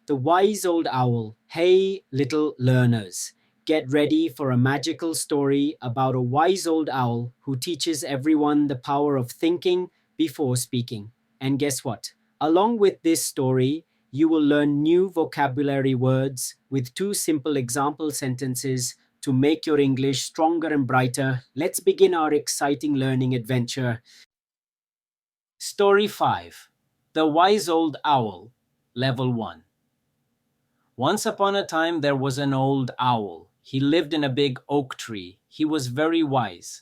The Wise Old Owl. Hey, little learners. Get ready for a magical story about a wise old owl who teaches everyone the power of thinking before speaking. And guess what? Along with this story, you will learn new vocabulary words with two simple example sentences to make your English stronger and brighter. Let's begin our exciting learning adventure. Story 5. The Wise Old Owl. Level 1. Once upon a time, there was an old owl. He lived in a big oak tree. He was very wise.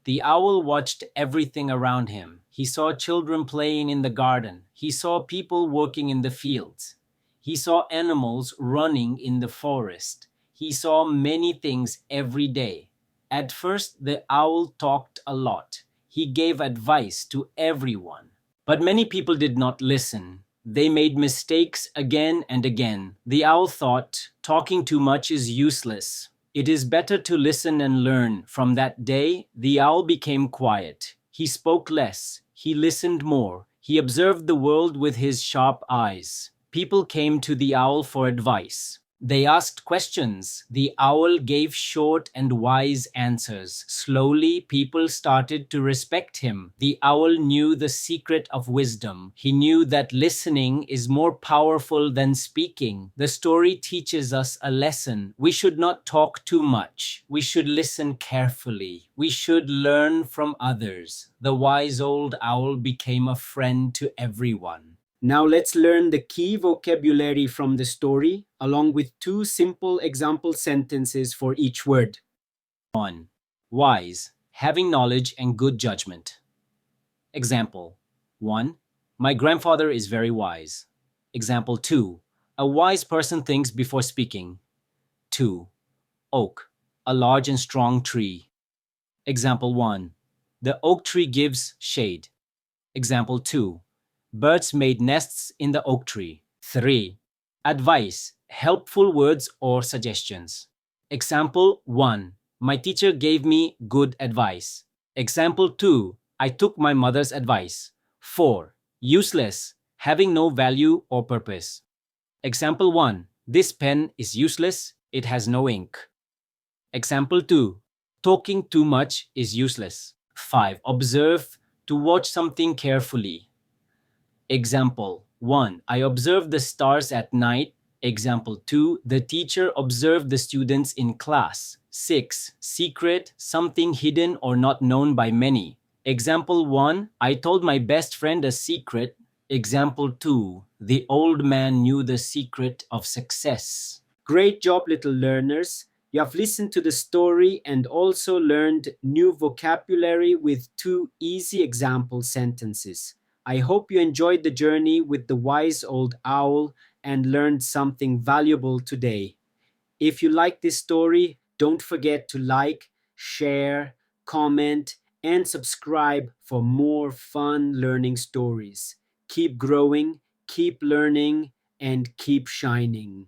The owl watched everything around him. He saw children playing in the garden. He saw people working in the fields. He saw animals running in the forest. He saw many things every day. At first, the owl talked a lot. He gave advice to everyone. But many people did not listen. They made mistakes again and again. The owl thought, talking too much is useless. It is better to listen and learn. From that day, the owl became quiet. He spoke less. He listened more. He observed the world with his sharp eyes. People came to the owl for advice. They asked questions. The owl gave short and wise answers. Slowly, people started to respect him. The owl knew the secret of wisdom. He knew that listening is more powerful than speaking. The story teaches us a lesson. We should not talk too much. We should listen carefully. We should learn from others. The wise old owl became a friend to everyone. Now let's learn the key vocabulary from the story, along with two simple example sentences for each word. 1. Wise, having knowledge and good judgment. Example 1. My grandfather is very wise. Example 2. A wise person thinks before speaking. 2. Oak, a large and strong tree. Example 1. The oak tree gives shade. Example 2. Birds made nests in the oak tree. 3. Advice, helpful words or suggestions. Example 1. My teacher gave me good advice. Example 2. I took my mother's advice. 4. Useless, having no value or purpose. Example 1. This pen is useless, it has no ink. Example 2. Talking too much is useless. 5. Observe, to watch something carefully. Example 1. I observed the stars at night. Example 2. The teacher observed the students in class. 6. Secret, something hidden or not known by many. Example 1. I told my best friend a secret. Example 2. The old man knew the secret of success. Great job, little learners. You have listened to the story and also learned new vocabulary with two easy example sentences. I hope you enjoyed the journey with the wise old owl and learned something valuable today. If you like this story, don't forget to like, share, comment, and subscribe for more fun learning stories. Keep growing, keep learning, and keep shining.